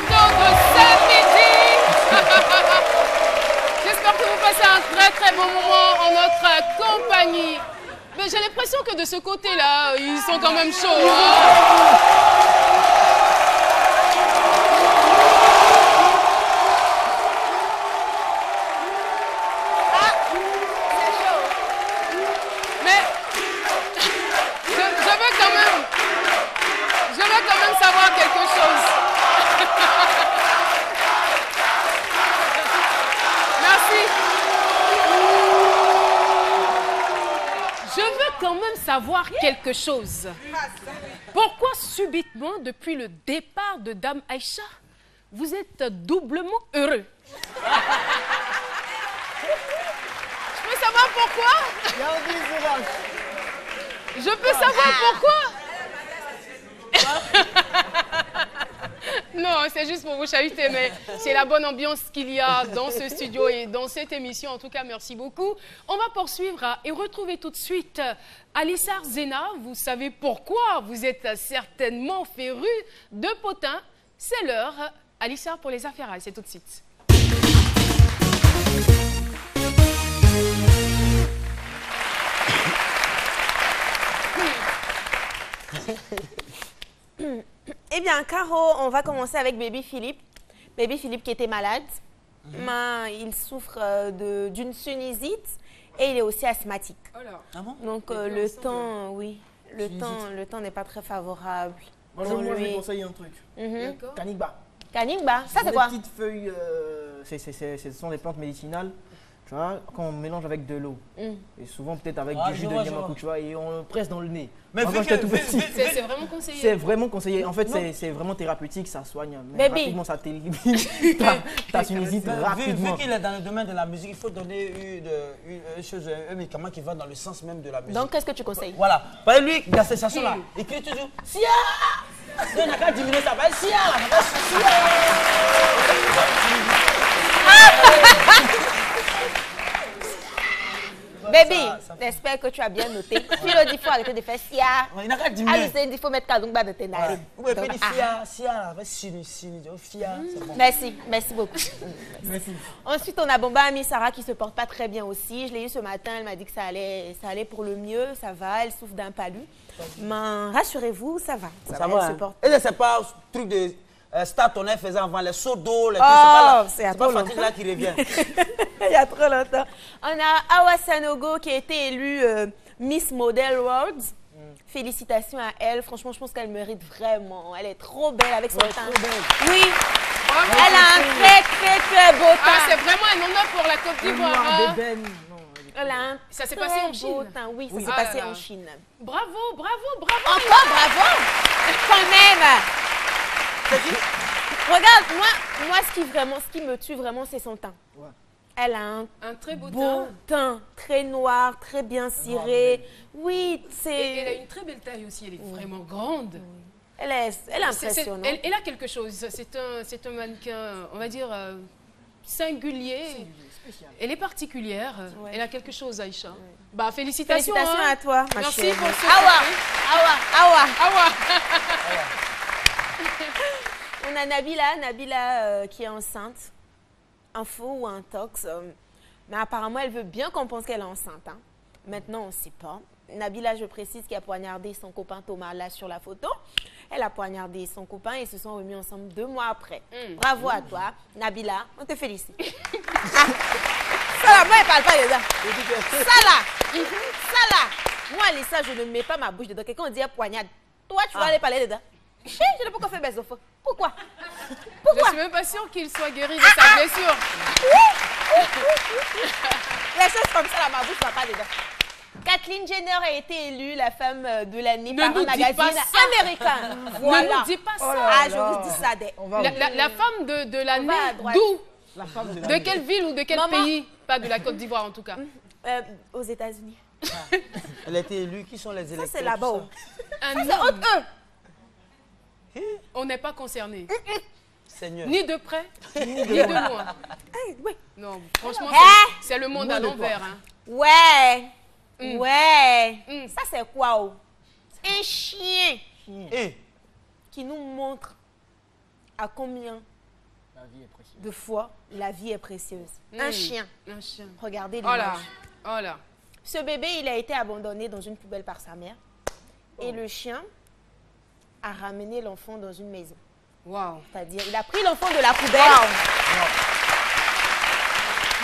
plateau de ce midi. J'espère que vous passez un très bon moment en notre compagnie. Mais j'ai l'impression que de ce côté-là, ils sont quand même chauds. Savoir quelque chose. Merci. Je veux quand même savoir quelque chose. Pourquoi subitement, depuis le départ de Dame Aïcha, vous êtes doublement heureux? Je peux savoir pourquoi? Je peux savoir pourquoi? Non, c'est juste pour vous chahuter, mais c'est la bonne ambiance qu'il y a dans ce studio et dans cette émission. En tout cas, merci beaucoup. On va poursuivre et retrouver tout de suite Alissar Zena. Vous savez pourquoi vous êtes certainement féru de potins. C'est l'heure. Alissar pour les affaires. C'est tout de suite. Eh bien, Caro, on va commencer avec Baby Philippe. Baby Philippe qui était malade. Il souffre d'une sinusite et il est aussi asthmatique. Ah bon? Donc, le temps, oui, le temps n'est pas très favorable. Moi, je vais conseiller un truc. Kanigba. Kanigba, ça c'est quoi? Des petites feuilles, ce sont des plantes médicinales. Tu vois, quand on mélange avec de l'eau, et souvent peut-être avec du jus de Yamakou, tu vois, et on le presse dans le nez. Mais moi, c'est vraiment conseillé. C'est vraiment conseillé. En fait, c'est vraiment thérapeutique, ça soigne. Mais rapidement, ça t'élimine ta sinusite rapidement. Vu qu'il est dans le domaine de la musique, il faut donner un médicament qui va dans le sens même de la musique. Donc, qu'est-ce que tu conseilles? Voilà. Par exemple, lui, dans cette chanson-là, il crie toujours Sia! Il n'a qu'à diminuer ça. Sia! Baby, j'espère que tu as bien noté. Philo dit qu'il faut arrêter de faire Sia. Il n'a qu'à diminuer. Alice dit qu'il faut mettre Kadungba de tes narines. Vous pouvez dire Sia, avec Sinu, c'est bon. Merci beaucoup. Merci. Ensuite, on a Bomba Ami Sarah qui se porte pas très bien aussi. Je l'ai eu ce matin, elle m'a dit que ça allait pour le mieux, ça va, elle souffre d'un palu. Mais rassurez-vous, ça va. Ça va, elle se porte. Et c'est pas un truc de Star Tonnerre faisant avant les seaux d'eau, les c'est pas Fatigue là qui revient. Il y a trop longtemps. On a Awa Sanogo qui a été élue Miss Model World. Félicitations à elle. Franchement, je pense qu'elle mérite vraiment. Elle est trop belle avec son teint. Oui. Elle a un très beau teint. Ah, c'est vraiment un honneur pour la Côte d'Ivoire. Elle a un ça s'est passé en Chine. Oui, ça s'est passé en Chine. Bravo. Encore bravo. Quand même. Regarde, moi ce qui me tue vraiment, c'est son teint. Ouais. Elle a un très beau teint, très noir, très bien ciré. Oui, c'est... Et elle a une très belle taille aussi, elle est vraiment grande. Oui. Elle est impressionnante. Elle a quelque chose, c'est un mannequin, on va dire, singulier. Spécial. Elle est particulière, elle a quelque chose, Aïcha. Oui. Bah, félicitations à toi, ma Merci chérie. pour ce Awa. On a Nabila qui est enceinte, un faux ou un tox, mais apparemment elle veut bien qu'on pense qu'elle est enceinte. Hein. Maintenant, on ne sait pas. Nabila, je précise, qui a poignardé son copain Thomas là sur la photo. Elle a poignardé son copain et ils se sont remis ensemble 2 mois après. Bravo à toi, Nabila, on te félicite. Ça là, moi, elle parle pas dedans. Ça là, moi, Alissa, je ne mets pas ma bouche dedans. Quelqu'un dit poignade. Toi, tu vas aller parler dedans. Je n'ai pas fait baiser au feu. Pourquoi? Je suis même pas sûre qu'il soit guéri de sa blessure. Les choses comme ça, là, ma bouche ne va pas dedans. Kathleen Jenner a été élue la femme de l'année par un magazine américain. Voilà. Ne nous dis pas ça. Ah, je vous dis ça. La femme de l'année, d'où? De quelle ville ou de quel pays? Pas de la Côte d'Ivoire en tout cas. Aux États-Unis. Elle a été élue. Qui sont les électeurs? Ça, c'est là-bas. C'est eux. On n'est pas concerné. Seigneur. Ni de près, ni de loin. Oui. Non, franchement, c'est le monde à l'envers. Hein. Ouais. Ça, c'est quoi? Un chien qui nous montre à combien La vie est précieuse. de fois la vie est précieuse? Un chien. Un chien. Regardez Oh là. l'image. Oh là. Ce bébé, il a été abandonné dans une poubelle par sa mère. Et le chien a ramené l'enfant dans une maison. Waouh. C'est-à-dire, il a pris l'enfant de la poubelle.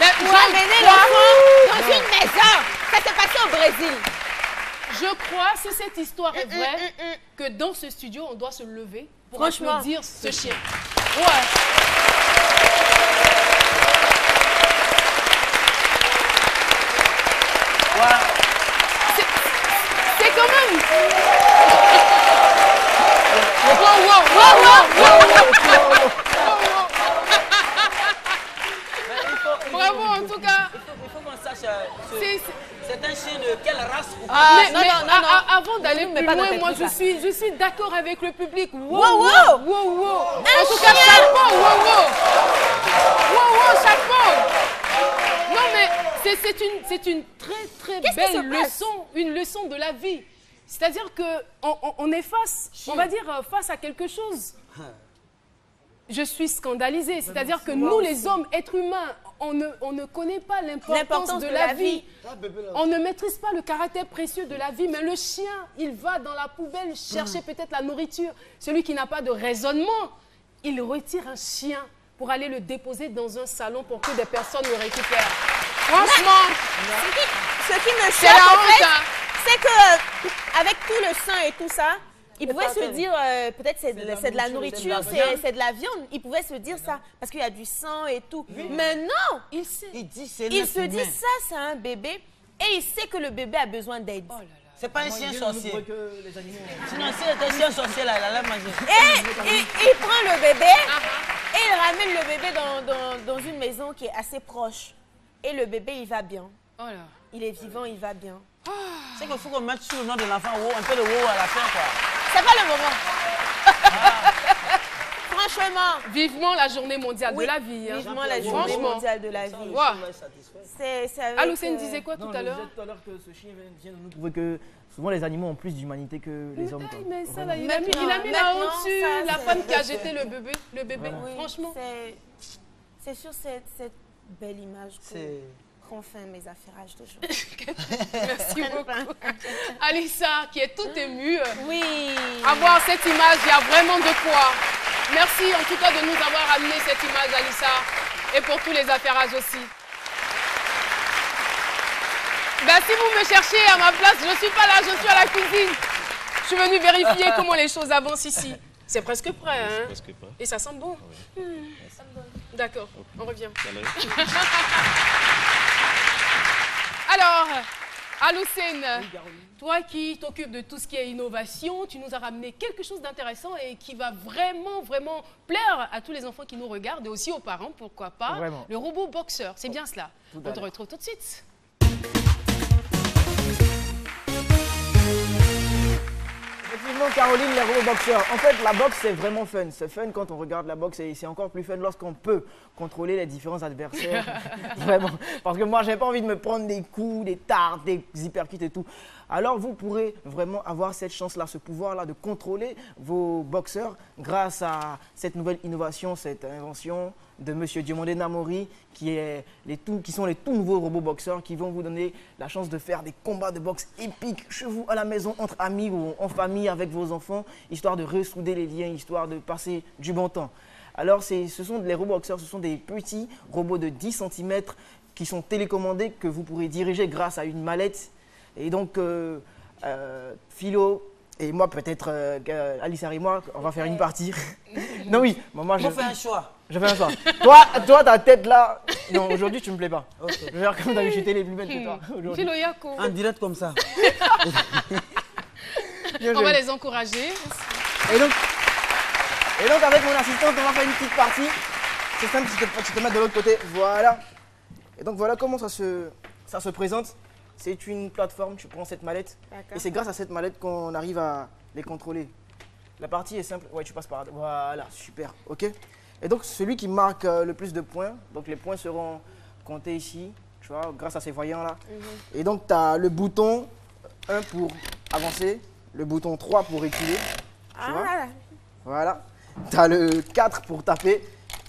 Ben, Pour amener l'enfant dans une maison. Ça s'est passé au Brésil. Je crois, si cette histoire est vraie, que dans ce studio, on doit se lever pour Franchement. applaudir ce chien. Ouais. C'est quand même... Bravo en tout cas. Il faut qu'on sache, C'est un chien de quelle race ou mais avant d'aller Ne plus mets pas dans loin, tes moi trucs, je suis d'accord avec le public. Wow, Wow, wow, wow. wow, wow. En tout cas, chapeau, wow, wow. Wow, wow, chapeau. Non mais c'est une très Qu'est-ce qui belle se passe? leçon, une leçon de la vie. C'est-à-dire qu'on est face, on va dire face à quelque chose. Je suis scandalisée. C'est-à-dire que nous, les hommes, êtres humains, on ne connaît pas l'importance de la vie. On ne maîtrise pas le caractère précieux de la vie. Mais le chien, il va dans la poubelle chercher peut-être la nourriture. Celui qui n'a pas de raisonnement, il retire un chien pour aller le déposer dans un salon pour que des personnes le récupèrent. Franchement, Ce qui me c'est choque, la en honte. fait, Hein. c'est que avec tout le sang et tout ça, il pouvait se dire, peut-être c'est de la nourriture, c'est de la viande. Il pouvait se dire ça, parce qu'il y a du sang et tout. Mais non, Il sait. Il dit c'est il l'être se dit humain. ça, c'est un bébé, et il sait que le bébé a besoin d'aide. Oh là là. C'est pas un chien sorcier. Que les animaux. Sinon, si c'était un chien sorcier, là, il allait manger. Et il prend le bébé, et il ramène le bébé dans une maison qui est assez proche. Et le bébé, il va bien. Oh là. Il est vivant, il va bien. C'est qu'il faut qu'on mette sur le nom de l'enfant un peu de wow à la fin, quoi. C'est pas le moment. Franchement, Vivement la journée mondiale Oui, de la vie. Hein. vivement la journée Franchement. mondiale de la vie. Wow. C'est avec, Aloucène disait quoi Non, tout je à vous l'heure? disais tout à l'heure que ce chien vient de nous prouver que souvent les animaux ont plus d'humanité que les hommes. quoi. Mais ça, Vraiment. là, il a mis la Maintenant, honte sur ça, la c'est- femme qui a jeté le bébé. Oui, Franchement. c'est sur cette belle image C'est... qu'on fait mes affairages toujours. Merci beaucoup. Alissa, qui est toute émue. Oui. À voir cette image, il y a vraiment de quoi. Merci en tout cas de nous avoir amené cette image, Alissa. Et pour tous les affairages aussi. Ben, si vous me cherchez à ma place, je ne suis pas là, je suis à la cuisine. Je suis venue vérifier comment les choses avancent ici. C'est presque prêt, hein? Presque pas. Et ça sent bon. D'accord, on revient. Alors, Aloucène, toi qui t'occupes de tout ce qui est innovation, tu nous as ramené quelque chose d'intéressant et qui va vraiment, vraiment plaire à tous les enfants qui nous regardent et aussi aux parents, pourquoi pas. Vraiment. Le robot boxeur, c'est bien cela. Tout à On te l'heure. retrouve tout de suite. Effectivement, Caroline, les robots boxeurs. En fait, la boxe, c'est vraiment fun. C'est fun quand on regarde la boxe et c'est encore plus fun lorsqu'on peut contrôler les différents adversaires. Vraiment. Parce que moi, j'ai pas envie de me prendre des coups, des tartes, des uppercuts et tout. Alors, vous pourrez vraiment avoir cette chance-là, ce pouvoir-là de contrôler vos boxeurs grâce à cette nouvelle innovation, cette invention de M. Diomandé Namori, qui sont les tout nouveaux robots boxeurs qui vont vous donner la chance de faire des combats de boxe épiques chez vous, à la maison, entre amis ou en famille avec vos enfants, histoire de ressouder les liens, histoire de passer du bon temps. Alors, les robots boxeurs, ce sont des petits robots de 10 cm qui sont télécommandés, que vous pourrez diriger grâce à une mallette. Et donc, Philo et moi, peut-être Alice et moi, on va faire une partie. Non, oui, moi, Il faut faire un choix. je fais un choix. Toi, ta tête là. Non, aujourd'hui, tu me plais pas. Ok. Je vais faire comme d'habitude, j'étais les plus belles que toi. Aujourd'hui. Philo Yako, En direct comme ça. Bien on va joué. les encourager. Et donc, avec mon assistante, on va faire une petite partie. C'est simple, tu te mets de l'autre côté. Voilà. Et donc, voilà comment ça se présente. C'est une plateforme, tu prends cette mallette. D'accord. Et c'est grâce à cette mallette qu'on arrive à les contrôler. La partie est simple. Ouais, tu passes par là. Voilà, super. OK. Et donc, celui qui marque le plus de points, donc les points seront comptés ici, tu vois, grâce à ces voyants-là. Et donc, tu as le bouton 1 pour avancer, le bouton 3 pour reculer. Tu vois? Ah, Voilà. Tu as le 4 pour taper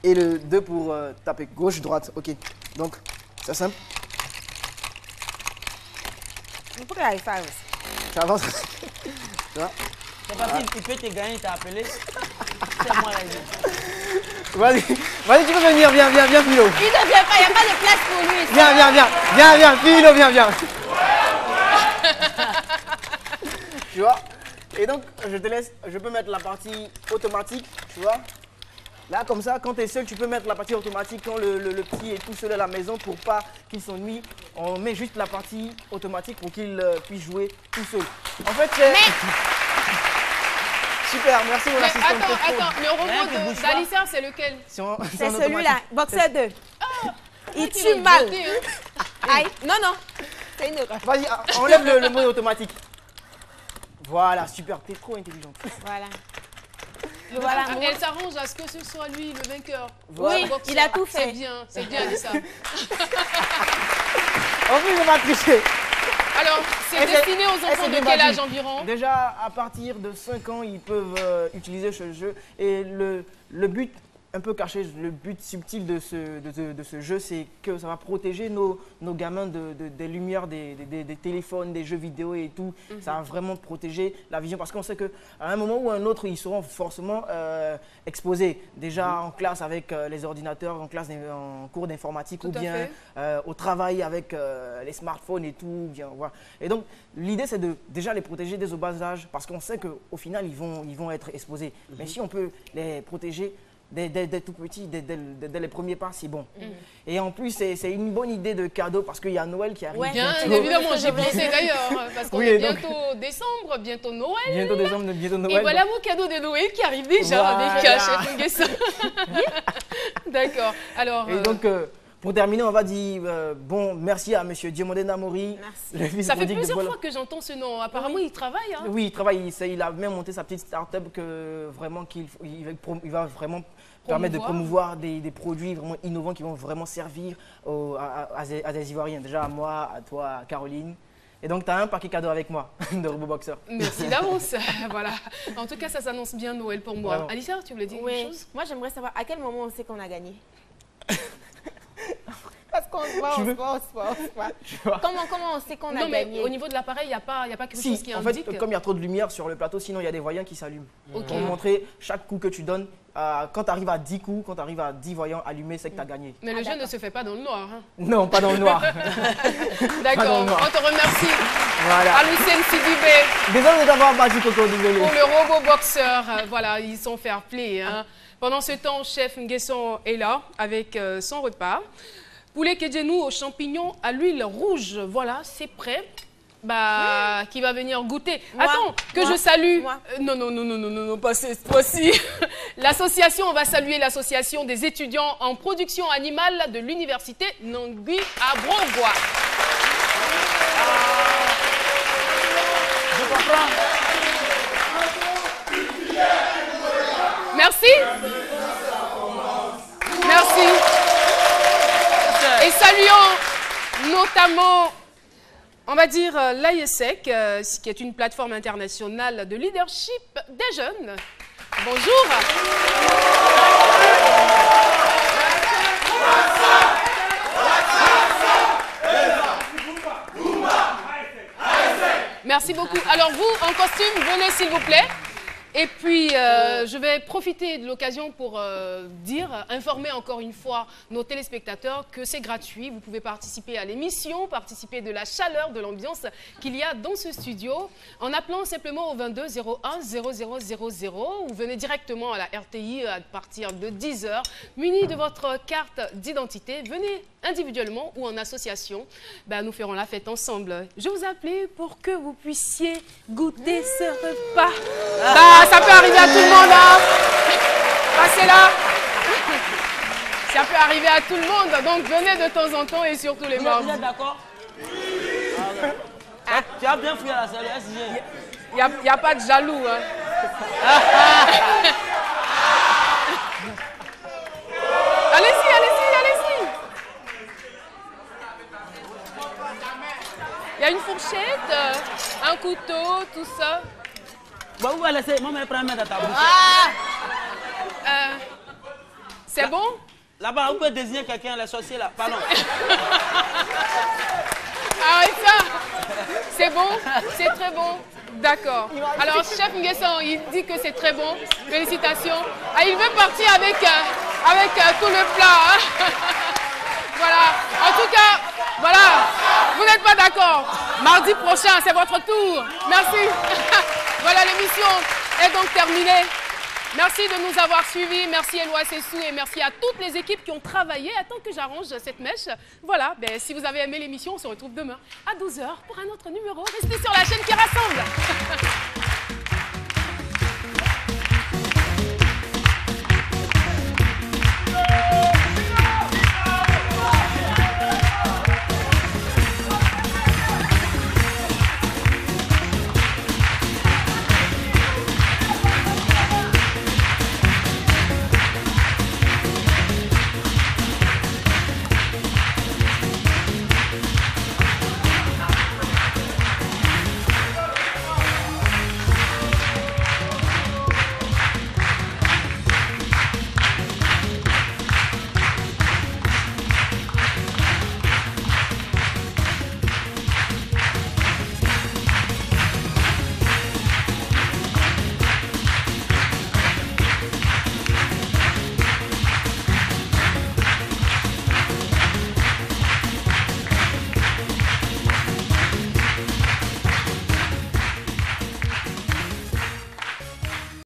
et le 2 pour taper gauche, droite. Ok, donc c'est simple. Il faut qu'il arrive à aussi. Tu avances. Tu vois? C'est parti, il peut te gagner, il t'a appelé. C'est moi la vie. Vas-y, tu peux venir, viens, Philo. Il ne vient pas, il n'y a pas de place pour lui. Viens, Philo, viens. Tu vois? Et donc, je te laisse, je peux mettre la partie automatique, tu vois? Là, comme ça, quand tu es seul, tu peux mettre la partie automatique. Quand le petit est tout seul à la maison, pour pas qu'il s'ennuie, on met juste la partie automatique pour qu'il puisse jouer tout seul. En fait, c'est... Super, merci mon assistant. Attends, le robot d'Alissa, c'est lequel? C'est celui-là, Boxer 2. Il tu tue mal. Hein? Aïe, non, c'est une autre. Vas-y, enlève le mode automatique. Voilà, super, t'es trop intelligente. Voilà. Elle s'arrange à ce que ce soit lui le vainqueur. Oui, il a tout fait. C'est bien Alissa. En plus, on va tricher. Alors, c'est destiné aux enfants de quel âge environ? Déjà, à partir de 5 ans, ils peuvent utiliser ce jeu. Et le but, un peu caché, le but subtil de ce jeu, c'est que ça va protéger nos gamins des lumières, des téléphones, des jeux vidéo et tout. Ça va vraiment protéger la vision parce qu'on sait qu'à un moment ou un autre, ils seront forcément exposés. Déjà en classe avec les ordinateurs, en cours d'informatique ou bien au travail avec les smartphones et tout. Bien, voilà. Et donc, l'idée, c'est de déjà les protéger dès au bas âge parce qu'on sait qu'au final, ils vont être exposés. Mais si on peut les protéger dès tout petit, dès les premiers pas, c'est bon. Et en plus, c'est une bonne idée de cadeau parce qu'il y a Noël qui arrive. Ouais, bien évidemment, j'y pensais d'ailleurs. Parce qu'on est bientôt décembre, bientôt Noël. Bientôt décembre, bientôt Noël. Et voilà mon cadeau de Noël qui arrive déjà avec Chef Nguessa. D'accord. Alors. Et donc, pour terminer, on va dire bon, merci à M. Diomandé Namori. Merci. Ça fait plusieurs fois que j'entends ce nom. Apparemment, il travaille. Hein. Oui, il travaille. Il a même monté sa petite start-up que vraiment il va vraiment permettre de promouvoir des produits vraiment innovants qui vont vraiment servir à des Ivoiriens. Déjà à moi, à toi, à Caroline. Et donc, tu as un paquet cadeau avec moi de RoboBoxer. Merci d'avance. Voilà. En tout cas, ça s'annonce bien Noël pour moi. Vraiment. Alissa, tu voulais dire quelque chose? Moi, j'aimerais savoir à quel moment on sait qu'on a gagné. Parce qu'on se voit. Comment on sait qu'on a gagné? Au niveau de l'appareil, il n'y a pas quelque chose qui indique. En fait, comme il y a trop de lumière sur le plateau, sinon il y a des voyants qui s'allument. Pour montrer chaque coup que tu donnes, quand tu arrives à 10 coups, quand tu arrives à 10 voyants allumés, c'est que tu as gagné. Mais le jeu ne se fait pas dans le noir. Hein. Non, pas dans le noir. D'accord, on te remercie. Voilà. Aloussène Sidibé. Désolé de t'avoir battu, Coco, désolé. Pour le robot boxeur, voilà, ils sont fair play. Hein. Pendant ce temps, Chef Nguesson est là avec son repas. Poulet kedjenou aux champignons à l'huile rouge. Voilà, c'est prêt. Qui va venir goûter. Attends, je salue. Non, pas cette fois-ci. L'association, on va saluer l'association des étudiants en production animale de l'université Nangui à Brongois. Je comprends. Merci. Merci. Et saluons notamment, on va dire, l'AIESEC, qui est une plateforme internationale de leadership des jeunes. Bonjour. Merci beaucoup. Alors vous, en costume, venez s'il vous plaît. Et puis, je vais profiter de l'occasion pour informer encore une fois nos téléspectateurs que c'est gratuit. Vous pouvez participer à l'émission, participer de la chaleur, de l'ambiance qu'il y a dans ce studio en appelant simplement au 22 01 0000 ou venez directement à la RTI à partir de 10h, muni de votre carte d'identité. Venez individuellement ou en association. Nous ferons la fête ensemble. Je vous appelais pour que vous puissiez goûter ce repas. Ça peut arriver à tout le monde, hein. Passez là. Ça peut arriver à tout le monde, donc venez de temps en temps et surtout les membres. Vous êtes d'accord? Tu as bien fouillé à la salle SG. Il n'y a pas de jaloux, hein. Allez-y, allez-y, allez-y. Il y a une fourchette, un couteau, tout ça. Bon, vous allez laisser, moi, je prends un mètre à ta bouche. C'est bon? Là-bas, vous pouvez désigner quelqu'un, les sorciers là. Pardon. Arrête ça. C'est bon? C'est très bon. D'accord. Alors, chef Nguessan, il dit que c'est très bon. Félicitations. Ah, il veut partir avec tout le plat. Hein. Voilà. En tout cas, voilà. Vous n'êtes pas d'accord. Mardi prochain, c'est votre tour. Merci. Voilà, l'émission est donc terminée. Merci de nous avoir suivis. Merci Eloi Sessou et merci à toutes les équipes qui ont travaillé. Attends que j'arrange cette mèche. Voilà, ben, si vous avez aimé l'émission, on se retrouve demain à 12h pour un autre numéro. Restez sur la chaîne qui rassemble.